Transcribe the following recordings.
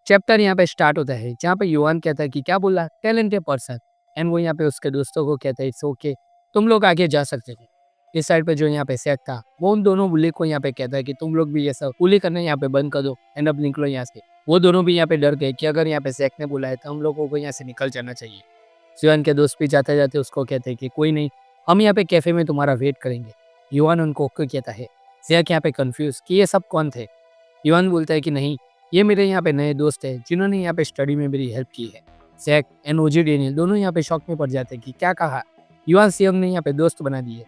Chapter यहाँ पे start होता है जहाँ पे युवान कहता है कि क्या बोला, टैलेंटेड पर्सन। एंड वो यहाँ पे उसके दोस्तों को कहता है इट्स ओके, तुम लोग आगे जा सकते हो। इस साइड पे जो यहाँ पे सैक था वो उन दोनों बुली को यहाँ पे कहता है कि तुम लोग भी ये सब बुली करना यहाँ पे बंद कर दो एंड अब निकलो यहाँ से। वो दोनों भी यहाँ पे डर गए कि अगर यहाँ पे सैक ने बुलाया तो हम लोगों को यहाँ से निकल जाना चाहिए। युवान के दोस्त भी जाते जाते उसको कहते हैं कि कोई नहीं, हम यहाँ पे कैफे में तुम्हारा वेट करेंगे। युवान उनको ओके कहता है। सैक यहाँ पे कंफ्यूज कि ये सब कौन थे। युवान बोलता है कि नहीं, ये मेरे यहाँ पे नए दोस्त हैं जिन्होंने यहाँ पे स्टडी में मेरी हेल्प की है। सैक एंड ओजी डेनियल दोनों यहाँ पे शॉक में पड़ जाते हैं कि क्या कहा, युवान सियंग ने यहाँ पे दोस्त बना दिए।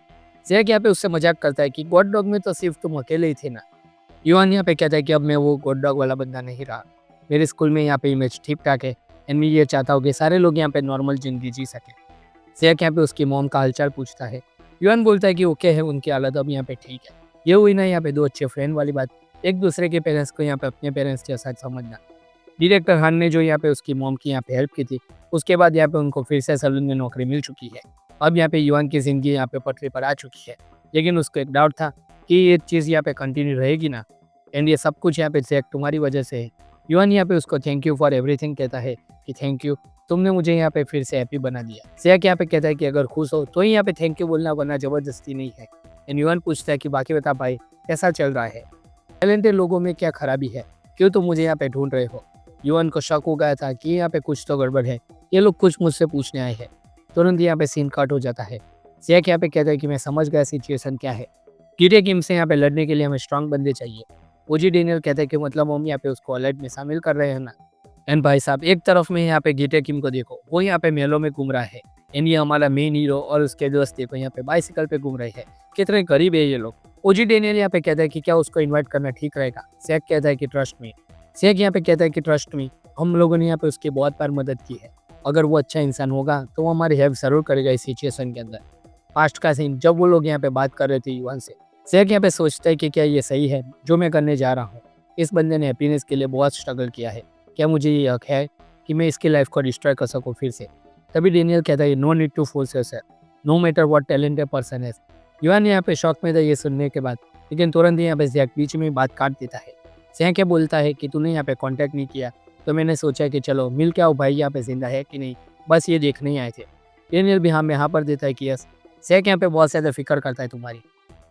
सैक यहाँ पे उससे मजाक करता है कि गॉड डॉग में तो सिर्फ तुम अकेले ही थे ना। युवान यहाँ पे कहता है कि अब मैं वो गॉड डॉग वाला बंदा नहीं रहा। मेरे स्कूल में यहाँ पे इमेज ठीक ठाक है एंड मैं ये चाहता हूँ कि सारे लोग यहाँ पे नॉर्मल जिंदगी जी सके। सैक यहाँ पे उसकी मॉम का हालचाल पूछता है। युवान बोलता है कि ओके है, उनकी हालत अब यहाँ पे ठीक है। ये हुई ना यहाँ पे दो अच्छे फ्रेंड वाली बात, एक दूसरे के पेरेंट्स को यहाँ पे अपने पेरेंट्स जैसा समझना। डायरेक्टर हान ने जो यहाँ पे उसकी मॉम की यहाँ पे हेल्प की थी, उसके बाद यहाँ पे उनको फिर से सैलून में नौकरी मिल चुकी है। अब यहाँ पे युवान की ज़िंदगी यहाँ पे पटरी पर आ चुकी है, लेकिन उसको एक डाउट था कि ये चीज़ यहाँ पे कंटिन्यू रहेगी ना। एंड ये सब कुछ यहाँ पे सैक तुम्हारी वजह से है। युवान यहाँ पे उसको थैंक यू फॉर एवरीथिंग कहता है कि थैंक यू, तुमने मुझे यहाँ पे फिर से हैप्पी बना दिया। सैक यहाँ पे कहता है कि अगर खुश हो तो ही यहाँ पे थैंक यू बोलना, वरना ज़बरदस्ती नहीं है। एंड युवान पूछता है कि बाकी बता भाई, कैसा चल रहा है, टैलेंटेड लोगों में क्या खराबी है, क्यों तुम मुझे यहाँ पे ढूंढ रहे हो। युवान को शक हो गया था कि यहाँ पे कुछ तो गड़बड़ है, ये लोग कुछ मुझसे पूछने आए हैं। तुरंत यहाँ पे सीन कट हो जाता है। सैक यहाँ पे कहता है कि मैं समझ गया सिचुएशन क्या है, कीड़े किम से यहाँ पे लड़ने के लिए हमें स्ट्रांग बंदे चाहिए। ओजी डेनियल कहता है कि मतलब हम यहाँ पे उसको अलर्ट में शामिल कर रहे हैं ना। एंड भाई साहब, एक तरफ में यहाँ पे गीटे किम को देखो, वो यहाँ पे मेलों में घूम रहा है। एंड ये हमारा मेन हीरो और उसके दोस्त देखो यहाँ पे बाइसिकल पे घूम रहे हैं। कितने गरीब है ये लोग। ओजी डेनियल यहाँ पे कहता है कि क्या उसको इनवाइट करना ठीक रहेगा। सैक कहता है कि ट्रस्ट मी। सैक यहाँ पे कहता है कि ट्रस्ट मी, हम लोगों ने यहाँ पे उसकी बहुत बार मदद की है। अगर वो अच्छा इंसान होगा तो वो हमारी हेल्प जरूर करेगा इस सिचुएशन के अंदर। पास्ट का सीन जब वो लोग यहाँ पे बात कर रहे थे युवान से, सैक यहाँ पे सोचता है कि क्या ये सही है जो मैं करने जा रहा हूँ। इस बंदे ने हैप्पीनेस के लिए बहुत स्ट्रगल किया है, क्या मुझे ये हक है कि मैं इसकी लाइफ को डिस्ट्रॉय कर सकूँ फिर से। तभी डेनियल कहता है no need to force yourself, no matter what talented person है। युवान यहाँ पे शौक में था ये सुनने के बाद, लेकिन तुरंत ही यहाँ पे सैक बीच में बात काट देता है। सैक बोलता है कि तूने यहाँ पे कांटेक्ट नहीं किया तो मैंने सोचा कि चलो मिल के आओ भाई, यहाँ पे जिंदा है कि नहीं, बस ये देखने ही आए थे। डेनियल भी हाँ में हाँ पर देता है कि यस। सैक यहाँ पे बहुत ज़्यादा फिक्र करता है तुम्हारी।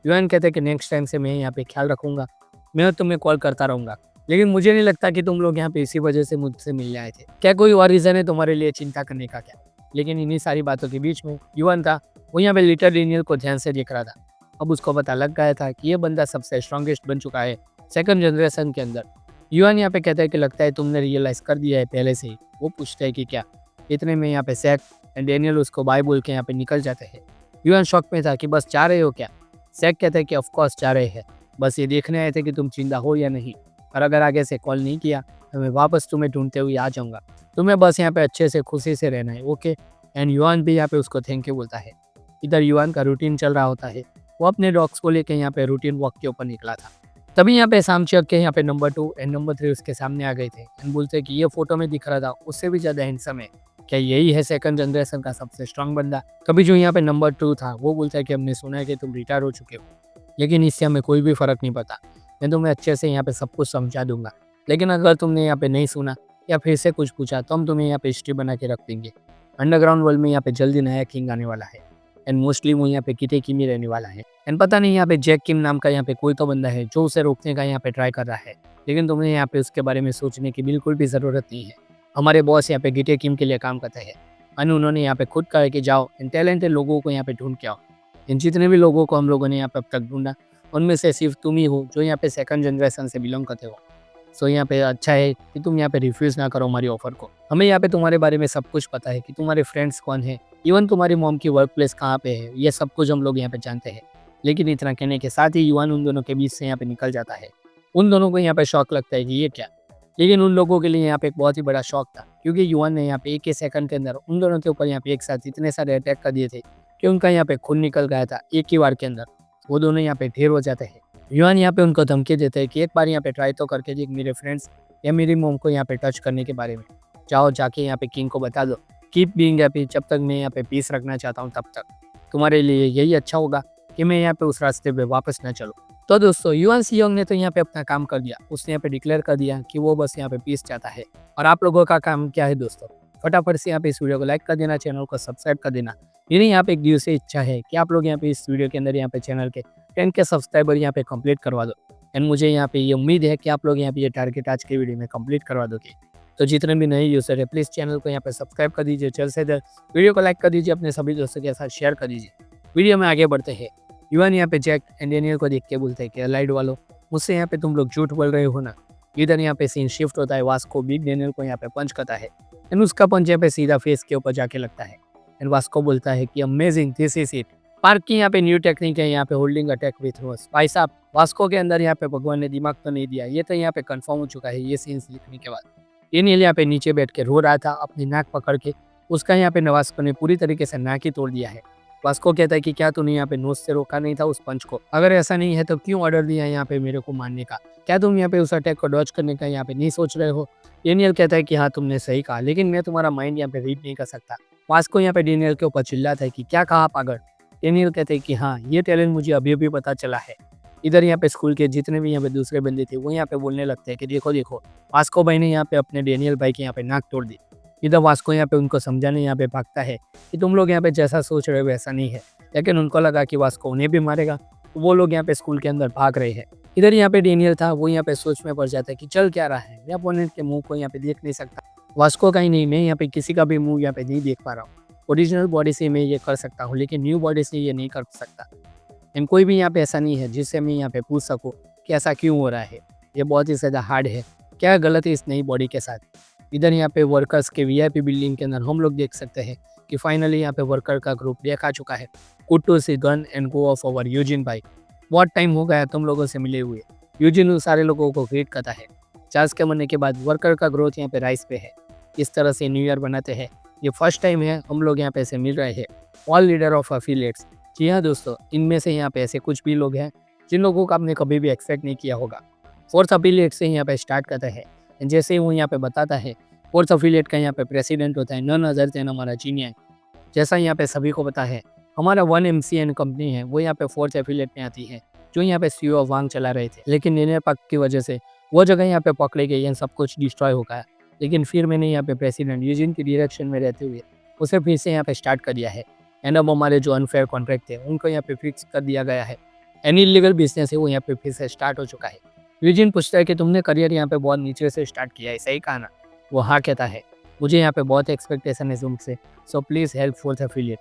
युवान कहते हैं कि नेक्स्ट टाइम से मैं यहाँ पे ख्याल रखूंगा, मैं तुम्हें कॉल करता रहूँगा। लेकिन मुझे नहीं लगता कि तुम लोग यहाँ पे इसी वजह से मुझसे मिलने आए थे, क्या कोई और रीज़न है तुम्हारे लिए चिंता करने का क्या। लेकिन इन्हीं सारी बातों के बीच में युवान था, वो यहाँ पे लिटिल डेनियल को ध्यान से देख रहा था। अब उसको पता लग गया था कि ये बंदा सबसे स्ट्रॉन्गेस्ट बन चुका है सेकंड जनरेशन के अंदर। युवान यहाँ पे कहता है कि लगता है तुमने रियलाइज़ कर दिया है पहले से ही। वो पूछता है कि क्या। इतने में यहाँ पे सैक एंड डेनियल उसको बाय बोल के यहाँ पे निकल जाते हैं। युवान शॉक में था कि बस जा रहे हो क्या। सैक कहता है कि ऑफकोर्स जा रहे हैं, बस ये देखने आए थे कि तुम जिंदा हो या नहीं, और अगर आगे से कॉल नहीं किया तो मैं वापस तुम्हें ढूंढते हुए आ जाऊँगा। तुम्हें बस यहाँ पे अच्छे से खुशी से रहना है, ओके। एंड युवान भी यहाँ पे उसको थैंक यू बोलता है। इधर युवान का रूटीन चल रहा होता है, वो अपने डॉग्स को लेकर यहाँ पे रूटीन वॉक के ऊपर निकला था। तभी यहाँ पे सामचक के यहाँ पे नंबर 2 एंड नंबर 3 उसके सामने आ गए थे एंड बोलते कि ये फोटो में दिख रहा था उससे भी ज़्यादा हैंडसम है, क्या यही है सेकंड जनरेशन का सबसे स्ट्रांग बंदा। तभी जो यहाँ पे नंबर 2 था वो बोलता है कि हमने सुना है कि तुम रिटायर हो चुके हो, लेकिन इससे हमें कोई भी फ़र्क नहीं पड़ता, मैं तुम्हें अच्छे से यहाँ पे सब कुछ समझा दूंगा। लेकिन अगर तुमने यहाँ पे नहीं सुना या फिर से कुछ पूछा तो हम तुम्हें यहाँ पे हिस्ट्री बना के रख देंगे। अंडरग्राउंड वर्ल्ड में यहाँ पे जल्दी नया किंग आने वाला है एंड मोस्टली वो यहाँ पे कीटे किम ही रहने वाला है। एंड पता नहीं यहाँ पे जैक किम नाम का यहाँ पे कोई तो बंदा है जो उसे रोकने का यहाँ पे ट्राई कर रहा है, लेकिन तुम्हें यहाँ पे उसके बारे में सोचने की बिल्कुल भी ज़रूरत नहीं है। हमारे बॉस यहाँ पे कीटे किम के लिए काम करते हैं और उन्होंने यहाँ पे खुद कहा कि जाओ इन टैलेंटेड लोगों को यहाँ पे ढूंढ के आओ। इन जितने भी लोगों को हम लोगों ने यहाँ पे अब तक ढूंढा उनमें से सिर्फ तुम ही हो जो यहाँ पे सेकंड जनरेशन से बिलोंग करते हो। सो यहाँ पे अच्छा है कि तुम यहाँ पे रिफ्यूज़ ना करो हमारी ऑफर को। हमें यहाँ पे तुम्हारे बारे में सब कुछ पता है कि तुम्हारे फ्रेंड्स कौन है, इवन तुम्हारी मॉम की वर्क प्लेस कहाँ पे है, ये सब कुछ हम लोग यहाँ पे जानते हैं। लेकिन इतना कहने के साथ ही युवान उन दोनों के बीच से यहाँ पे निकल जाता है। उन दोनों को यहाँ पे शौक लगता है कि ये क्या, लेकिन उन लोगों के लिए यहाँ पे एक बहुत ही बड़ा शौक था, क्योंकि युवान ने यहाँ पे एक ही सेकंड के अंदर उन दोनों के ऊपर यहाँ पे एक साथ इतने सारे अटैक कर दिए थे कि उनका यहाँ पे खून निकल गया था एक ही बार के अंदर। वो दोनों यहाँ पे ढेर हो जाते हैं। युवान यहाँ पे उनको धमकी देते हैं कि एक बार यहाँ पे ट्राई तो करके देख मेरे फ्रेंड्स या मेरी मोम को यहाँ पे टच करने के बारे में, जाओ जाके यहाँ पे किंग को बता दो, कीप बीइंग हैप्पी, जब तक मैं यहाँ पे पीस रखना चाहता हूँ तब तक तुम्हारे लिए यही अच्छा होगा कि मैं यहाँ पे उस रास्ते पे वापस ना चलूँ। तो दोस्तों युवान सियोंग ने तो यहाँ पे अपना काम कर दिया, उसने यहाँ पे डिक्लेयर कर दिया कि वो बस यहाँ पे पीस चाहता है। और आप लोगों का काम क्या है दोस्तों, फटाफट से यहाँ पे इस वीडियो को लाइक कर देना, चैनल को सब्सक्राइब कर देना। मेरी यहाँ पे एक दिल से इच्छा है कि आप लोग यहाँ पे इस वीडियो के अंदर यहाँ पे चैनल के 10 के सब्सक्राइबर यहाँ पे कंप्लीट करवा दो। एंड मुझे यहाँ पे ये उम्मीद है कि आप लोग यहाँ पे ये टारगेट आज के वीडियो में कंप्लीट करवा दोगे। तो जितने भी नए यूजर है प्लीज़ चैनल को यहाँ पे सब्सक्राइब कर दीजिए, जल्द से जल्द वीडियो को लाइक कर दीजिए, अपने सभी दोस्तों के साथ शेयर कर दीजिए। वीडियो में आगे बढ़ते हैं। युवान यहाँ पे जैक एंड डेनियल को देख के बोलते हैं कि अलाइड वालों, मुझसे यहाँ पे तुम लोग झूठ बोल रहे हो ना। इधर यहाँ पे सीन शिफ्ट होता है, वास्को बिग डेनियल को यहाँ पे पंच करता है एंड उसका पंच यहाँ पे सीधा फेस के ऊपर जाके लगता है। एंड वास्को बोलता है कि amazing, this is it. Park की यहाँ पे न्यू टेक्निक है, यहाँ पे होल्डिंग अटैक विथ रोज। भाई साहब, वास्को के अंदर यहाँ पे भगवान ने दिमाग तो नहीं दिया, ये तो यहाँ पे कंफर्म हो चुका है ये सीन्स लिखने के बाद। डेनियल यहाँ पे नीचे बैठ के रो रहा था, अपनी नाक पकड़ के। उसका यहाँ पे वास्को ने पूरी तरीके से नाक ही तोड़ दिया है। वास्को कहता है कि क्या तूने यहाँ पे नोज से रोका नहीं था उस पंच को? अगर ऐसा नहीं है तो क्यों ऑर्डर दिया यहाँ पे मेरे को मारने का? क्या तुम यहाँ पे उस अटैक को डॉज करने का यहाँ पे नहीं सोच रहे हो? डेनियल कहता है कि हाँ तुमने सही कहा, लेकिन मैं तुम्हारा माइंड यहाँ पे रीड नहीं कर सकता। वास्को यहाँ पे डेनियल के ऊपर चिल्लाता है कि क्या कहा पागल? डेनियल कहते हैं कि हाँ, ये टैलेंट मुझे अभी अभी पता चला है। इधर यहाँ पे स्कूल के जितने भी यहाँ पे दूसरे बंदे थे वो यहाँ पे बोलने लगते हैं कि देखो देखो, वास्को भाई ने यहाँ पे अपने डेनियल भाई के यहाँ पे नाक तोड़ दी। इधर वास्को यहाँ पे उनको समझाने यहाँ पे भागता है कि तुम लोग यहाँ पे जैसा सोच रहे हो वैसा नहीं है। लेकिन उनको लगा कि वास्को उन्हें भी मारेगा, तो वो लोग यहाँ पे स्कूल के अंदर भाग रहे हैं। इधर यहाँ पे डेनियल था, वो यहाँ पे सोच में पड़ जाता है कि चल क्या रहा है, मैं अपोनेंट के मुंह को यहाँ पे देख नहीं सकता। वास्को का ही नहीं, मैं यहाँ पे किसी का भी मुंह यहाँ पे नहीं देख पा रहा हूँ। ओरिजिनल बॉडी से मैं ये कर सकता हूँ, लेकिन न्यू बॉडी से ये नहीं कर सकता। एंड कोई भी यहाँ पे ऐसा नहीं है जिससे मैं यहाँ पे पूछ सकूँ कि ऐसा क्यों हो रहा है। ये बहुत ही ज़्यादा हार्ड है, क्या गलत है इस नई बॉडी के साथ। इधर यहाँ पे वर्कर्स के वीआईपी बिल्डिंग के अंदर हम लोग देख सकते हैं कि फाइनली यहाँ पे वर्कर का ग्रुप देखा चुका है। Good to see gun and go off over Eugene भाई, बहुत टाइम हो गया तुम लोगों से मिले हुए। यूजिन उन सारे लोगों को ग्रीट करता है। चार्ज के मरने के बाद वर्कर का ग्रोथ यहाँ पे राइस पे है। इस तरह से न्यू ईयर बनाते हैं। ये फर्स्ट टाइम है हम लोग यहाँ पे ऐसे मिल रहे हैं। ऑल लीडर ऑफ अफिलिएट्स, जी हाँ दोस्तों, इनमें से यहाँ पे ऐसे कुछ भी लोग हैं जिन लोगों को आपने कभी भी एक्सपेक्ट नहीं किया होगा। फोर्थ अफिलिएट से यहाँ पे स्टार्ट करता है। जैसे ही वो यहाँ पे बताता है, फोर्थ अफिलिएट का यहाँ पे प्रेसिडेंट होता है नन अदर देन हमारा जीनिया। जैसा यहाँ पे सभी को पता है, हमारा 1MCN कंपनी है वो यहाँ पे फोर्थ एफिलिएट में आती है, जो यहाँ पे सीईओ वांग चला रहे थे। लेकिन नेने पाक की वजह से वो जगह यहाँ पे पकड़े गई एंड सब कुछ डिस्ट्रॉय हो गया। लेकिन फिर मैंने यहाँ पे प्रेसिडेंट यूजिन की डायरेक्शन में रहते हुए उसे फिर से यहाँ पे स्टार्ट कर दिया है। एंड अब हमारे जो अनफेयर कॉन्ट्रैक्ट थे उनको यहाँ पे फिक्स कर दिया गया है। एनी इलीगल बिजनेस है वो यहाँ पे फिर से स्टार्ट हो चुका है। यूजिन पूछता है कि तुमने करियर यहाँ पे बहुत नीचे से स्टार्ट किया है, सही कहा ना? वो हाँ कहता है, मुझे यहाँ पे बहुत एक्सपेक्टेशन है तुमसे, so please help fourth affiliate.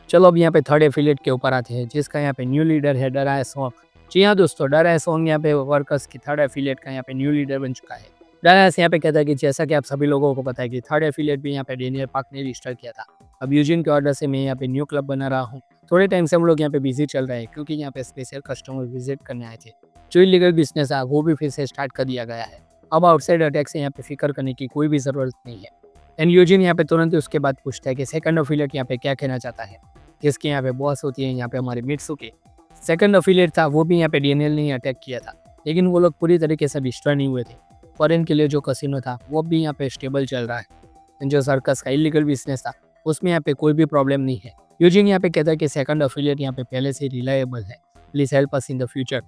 चलो अब यहाँ पे थर्ड एफिलिएट के ऊपर आते हैं, जिसका यहाँ पे न्यू लीडर है डराए सोंग। जी हाँ दोस्तों, डराए सोंग यहाँ पे वर्कर्स की थर्ड एफिलिएट का यहाँ पे न्यू लीडर बन चुका है। डराए यहाँ पे कहता है कि जैसा कि आप सभी लोगों को पता है कि थर्ड एफिलिएट भी यहाँ पे डेनियल पार्क ने रजिस्टर किया था। अब यूजिन के ऑर्डर से मैं यहाँ पे न्यू क्लब बना रहा हूँ। थोड़े टाइम से हम लोग यहाँ पे बिजी चल रहे हैं क्योंकि यहाँ पे स्पेशल कस्टमर विजिट करने आए थे। जो इलीगल बिजनेस है वो भी फिर से स्टार्ट कर दिया गया है। अब आउटसाइड अटैक से यहाँ पे फिक्र करने की कोई भी ज़रूरत नहीं है। एंड यूजिन यहाँ पे तुरंत उसके बाद पूछता है कि सेकंड अफिलिएट यहाँ पे क्या कहना चाहता है, जिसके यहाँ पे बॉस होती है यहाँ पे हमारी मित्सुकी। सेकंड अफिलिएट था वो भी यहाँ पे डेनियल ने अटैक किया था, लेकिन वो लोग पूरी तरीके से डिस्ट्रॉय नहीं हुए थे। फॉरेन के लिए जो कसिनो था वो भी यहाँ पे स्टेबल चल रहा है। जो सर्कस का इलीगल बिजनेस था उसमें यहाँ पे कोई भी प्रॉब्लम नहीं है। यूजिन यहाँ पे कहता है कि सेकंड अफिलिएट यहाँ पे पहले से रिलायबल है, please help us in the future.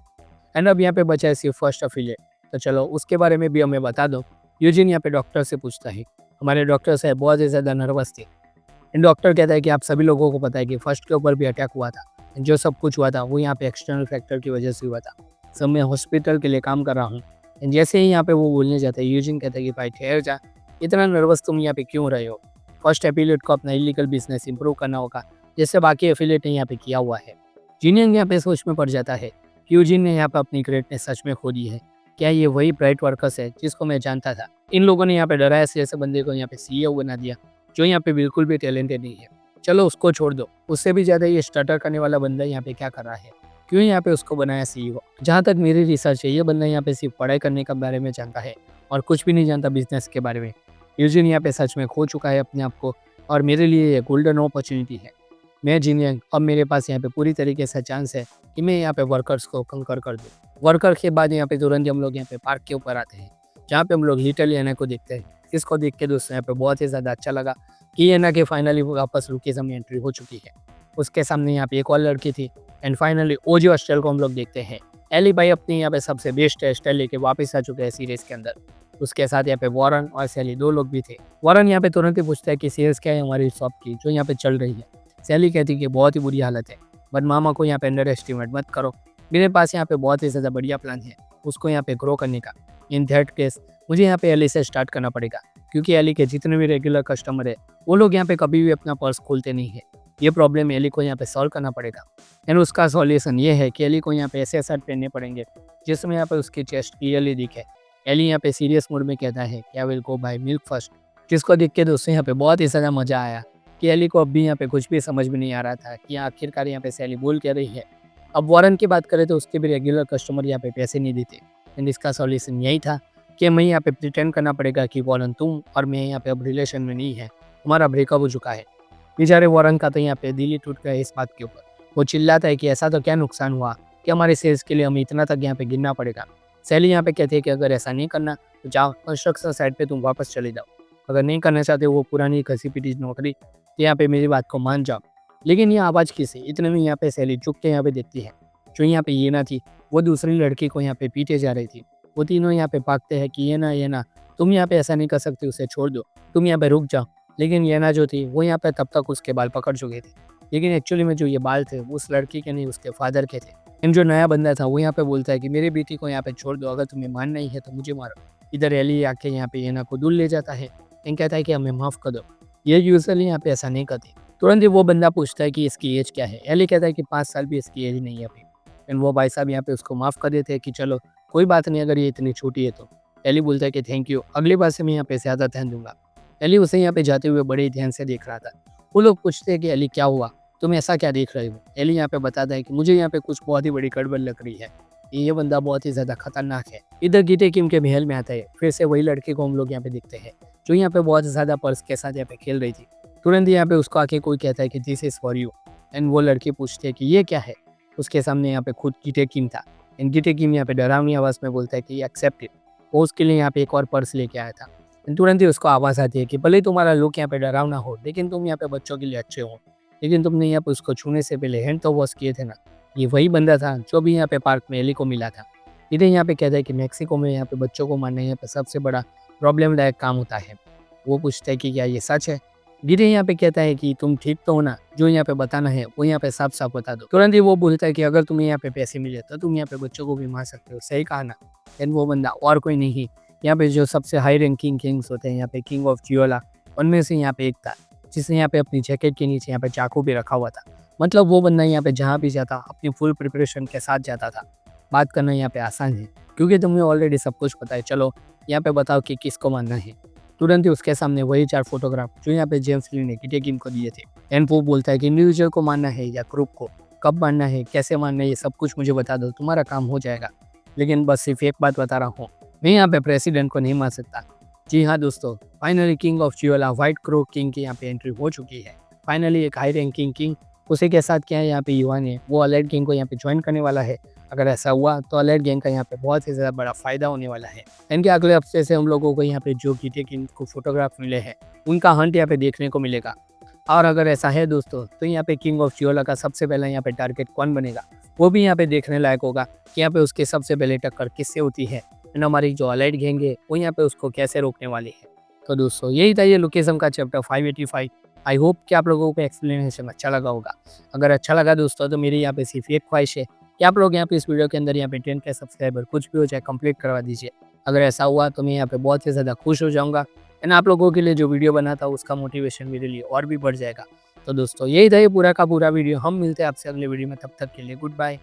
And अब यहाँ पे बचा है सिर्फ फर्स्ट अफिलिएट, तो चलो उसके बारे में भी हमें बता दो। यूजिन यहाँ पे डॉक्टर से पूछता है। हमारे डॉक्टर से बहुत ही ज़्यादा नर्वस थे। एंड डॉक्टर कहता है कि आप सभी लोगों को पता है कि फर्स्ट के ऊपर भी अटैक हुआ था। जो सब कुछ हुआ था वो यहाँ पे एक्सटर्नल फैक्टर की वजह से हुआ था। सब मैं हॉस्पिटल के लिए काम कर रहा हूँ। एंड जैसे ही यहाँ पे वो बोलने जाता है, यूजिन कहता है कि भाई ठहर जा, इतना नर्वस तुम यहाँ पे क्यों रहे हो? फर्स्ट एफिलिएट को अपना इलीगल बिजनेस इंप्रूव करना होगा, जैसे बाकी एफिलिएट ने यहाँ पे किया हुआ है। जीनियन यहाँ पे सोच में पड़ जाता है कि यूजिन ने यहाँ पे अपनी ग्रेटनेस सच में खो दी है। क्या ये वही ब्राइट वर्कर्स है जिसको मैं जानता था? इन लोगों ने यहाँ पे डराया जैसे बंदे को यहाँ पे सीईओ बना दिया, जो यहाँ पे बिल्कुल भी टैलेंटेड नहीं है। चलो उसको छोड़ दो, उससे भी ज़्यादा ये स्टार्टर करने वाला बंदा यहाँ पे क्या कर रहा है, क्यों यहाँ पे उसको बनाया सीईओ? जहाँ तक मेरी रिसर्च है, ये बंदा यहाँ पे सिर्फ पढ़ाई करने के बारे में जानता है और कुछ भी नहीं जानता बिजनेस के बारे में। यूजिन यहाँ पे सच में खो चुका है अपने आप को, और मेरे लिए ये गोल्डन अपॉर्चुनिटी है। मैं जीनियन, अब मेरे पास यहाँ पे पूरी तरीके से चांस है कि मैं यहाँ पे वर्कर्स को कंकर कर दूँ। वर्कर के बाद यहाँ पे तुरंत हम लोग यहाँ पे पार्क के ऊपर आते हैं, जहाँ पे हम लोग लिटिल एना को देखते हैं। इसको देख के दोस्तों यहाँ पे बहुत ही ज़्यादा अच्छा लगा कि एना के फाइनली वापस रुकीज़म में एंट्री हो चुकी है। उसके सामने यहाँ पे एक और लड़की थी। एंड फाइनली ओजी हॉस्टल को हम लोग देखते हैं। एली भाई अपनी यहाँ पे सबसे बेस्ट हेयर स्टाइल लेके वापस आ चुके हैं सीरीज के अंदर। उसके साथ यहाँ पे वॉरेन और सैली 2 लोग भी थे। वॉरेन यहाँ पे तुरंत ही पूछता है कि सेल्स क्या है हमारी शॉप की जो यहाँ पे चल रही है। सैली कहती है कि बहुत ही बुरी हालत है, बट मामा को यहाँ पे अंडर एस्टिमेट मत करो। मेरे पास यहाँ पे बहुत ही ज़्यादा बढ़िया प्लान है उसको यहाँ पे ग्रो करने का। इन दैट केस मुझे यहाँ पे एली से स्टार्ट करना पड़ेगा, क्योंकि एली के जितने भी रेगुलर कस्टमर है वो लोग यहाँ पे कभी भी अपना पर्स खोलते नहीं है। ये प्रॉब्लम एली को यहाँ पे सॉल्व करना पड़ेगा। एंड उसका सॉल्यूशन ये है कि एली को यहाँ पे ऐसे शर्ट पहनने पड़ेंगे जिसमें यहाँ पे उसकी चेस्ट क्लियरली दिखे। एली यहाँ पे सीरियस मूड में कहता है कि I will go buy milk first, जिसको देख के दोस्तों यहाँ पे बहुत ही ज़्यादा मजा आया कि एली को अब भी यहाँ पे कुछ भी समझ में नहीं आ रहा था कि आखिरकार यहाँ पे सैली बोल क्या रही है। अब वॉरेन की बात करें तो उसके भी रेगुलर कस्टमर यहाँ पे पैसे नहीं देते। एंड इसका सॉल्यूशन यही था कि हमें यहाँ पे प्रिटेंड करना पड़ेगा कि वॉरेन तुम और मैं यहाँ पे अब रिलेशन में नहीं है, हमारा ब्रेकअप हो चुका है। बेचारे वॉरेन का तो यहाँ पे दिल ही टूट गया इस बात के ऊपर। वो चिल्लाता है कि ऐसा तो क्या नुकसान हुआ कि हमारे सेल्स के लिए हमें इतना तक यहाँ पे गिरना पड़ेगा। सैली यहाँ पे कहती है कि अगर ऐसा नहीं करना तो जाओ कंस्ट्रक्शन साइट पे तुम वापस चले जाओ। अगर नहीं करना चाहते वो पुरानी घसी पिटी नौकरी तो यहाँ पे मेरी बात को मान जाओ। लेकिन ये आवाज़ किसी इतने में यहाँ पे सैली चुप के यहाँ पे देखती है। जो यहाँ पे येना थी वो दूसरी लड़की को यहाँ पे पीटे जा रही थी। वो तीनों यहाँ पे भागते हैं कि ये ना तुम यहाँ पे ऐसा नहीं कर सकते, उसे छोड़ दो, तुम यहाँ पे रुक जाओ। लेकिन येना जो थी वो यहाँ पे तब तक उसके बाल पकड़ चुके थे। लेकिन एक्चुअली में जो ये बाल थे वो उस लड़की के नहीं उसके फादर के थे। एंड जो नया बंदा था वो यहाँ पे बोलता है कि मेरी बेटी को यहाँ पे छोड़ दो, अगर तुम्हें मानना ही है तो मुझे मारो। इधर एली आके यहाँ पे येना को दूर ले जाता है एंड कहता है कि हमें माफ़ कर दो। ये यूजुअली यहाँ पे ऐसा नहीं करती। तुरंत ही वो बंदा पूछता है कि इसकी एज क्या है। एली कहता है कि 5 साल भी इसकी एज नहीं है अभी। एंड वो भाई साहब यहाँ पे उसको माफ़ कर देते हैं कि चलो कोई बात नहीं, अगर ये इतनी छोटी है तो। एली बोलता है कि थैंक यू, अगली बार से मैं यहाँ पे ज़्यादा ध्यान दूंगा। एली उसे यहाँ पे जाते हुए बड़े ध्यान से देख रहा था। वो लोग पूछते हैं कि एली क्या हुआ, तुम ऐसा क्या देख रहे हो। एली यहाँ पे बताता है कि मुझे यहाँ पे कुछ बहुत ही बड़ी गड़बड़ लग रही है, ये बंदा बहुत ही ज़्यादा खतरनाक है। इधर गीते किम के महल में आता है। फिर से वही लड़के को हम लोग यहाँ पे दिखते हैं जो यहाँ पे बहुत ज़्यादा पर्स के साथ यहाँ पे खेल रही थी। तुरंत यहाँ पे उसको आके कोई कहता है कि this is for you. And वो लड़की पूछती है कि ये क्या है। उसके सामने यहाँ पे खुद गीते किम था। एंड गीते किम यहाँ पे डरावनी आवाज़ में बोलता है कि एक्सेप्ट इट। वो उसके लिए यहाँ पे एक और पर्स लेके आया था। तुरंत ही उसको आवाज़ आती है कि भले तुम्हारा लुक यहाँ पे डरावना हो लेकिन तुम यहाँ पे बच्चों के लिए अच्छे हो। लेकिन तुमने यहाँ पे उसको छूने से पहले हैंड तो वॉश किए थे ना। ये वही बंदा था जो भी यहाँ पे पार्क में एली को मिला था। इधर यहाँ पे कहता है कि मैक्सिको में यहाँ पे बच्चों को मारना यहाँ पे सबसे बड़ा प्रॉब्लमदायक काम होता है। वो पूछता है कि क्या ये सच है। गिरे यहाँ पे कहता है कि तुम ठीक तो हो ना, जो यहाँ पे बताना है वो यहाँ पे साफ साफ बता दो। तुरंत ही वो बोलता है कि अगर तुम्हें यहाँ पे पैसे मिले तो तुम यहाँ पे बच्चों को भी मार सकते हो। सही कहा ना। एंड वो बंदा और कोई नहीं, यहाँ पे जो सबसे हाई रैंकिंग किंग्स होते हैं यहाँ पे किंग ऑफ जियोला, उनमें से यहाँ पे एक था जिसने यहाँ पे अपनी जैकेट के नीचे यहाँ पे चाकू भी रखा हुआ था। मतलब वो बंदा यहाँ पे जहाँ भी जाता अपनी फुल प्रिपरेशन के साथ जाता था। बात करना यहाँ पे आसान है क्योंकि तुम्हें ऑलरेडी सब कुछ पता है। चलो यहाँ पे बताओ कि किसको मानना है। तुरंत ही उसके सामने वही 4 फोटोग्राफ जो यहाँ पे जेम्स ली ने गीते किम को दिए थे। एंड वो बोलता है कि इंडिविजुअल को मानना है या ग्रुप को, कब मानना है, कैसे मानना है, ये सब कुछ मुझे बता दो, तुम्हारा काम हो जाएगा। लेकिन बस सिर्फ एक बात बता रहा हूँ, मैं यहाँ पे प्रेसिडेंट को नहीं मान सकता। जी हाँ दोस्तों, फाइनली किंग ऑफ जियोला व्हाइट क्रो किंग की यहाँ पे एंट्री हो चुकी है। फाइनली एक हाई रैंकिंग किंग, उसी के साथ क्या है यहाँ पे युवा ने वो अलर्ट गैंग को यहाँ पे ज्वाइन करने वाला है। अगर ऐसा हुआ तो अलर्ट गैंग का यहाँ पे बहुत ही ज़्यादा बड़ा फायदा होने वाला है। इनके अगले हफ्ते से हम लोगों को यहाँ पे जो गीते किंग को फोटोग्राफ मिले हैं उनका हंट यहाँ पे देखने को मिलेगा। और अगर ऐसा है दोस्तों तो यहाँ पे किंग ऑफ जियोला का सबसे पहला यहाँ पे टारगेट कौन बनेगा वो भी यहाँ पे देखने लायक होगा कि यहाँ पे उसके सबसे पहले टक्कर किससे होती है। एंड हमारी जो अलर्ट गैंग है वो यहाँ पे उसको कैसे रोकने वाली है। तो दोस्तों यही था ये लुकिज्म का चैप्टर 585। आई होप कि आप लोगों को एक्सप्लेनेशन अच्छा लगा होगा। अगर अच्छा लगा दोस्तों तो मेरी यहाँ पे सिर्फ एक ख्वाहिश है कि आप लोग यहाँ पे इस वीडियो के अंदर यहाँ पे 10K सब्सक्राइबर कुछ भी हो जाए कंप्लीट करवा दीजिए। अगर ऐसा हुआ तो मैं यहाँ पे बहुत ही ज़्यादा खुश हो जाऊँगा। एंड आप लोगों के लिए जो वीडियो बना था उसका मोटिवेशन मेरे लिए और भी बढ़ जाएगा। तो दोस्तों यही था ये पूरा का पूरा वीडियो। हम मिलते हैं आपसे अगले वीडियो में, तब तक के लिए गुड बाय।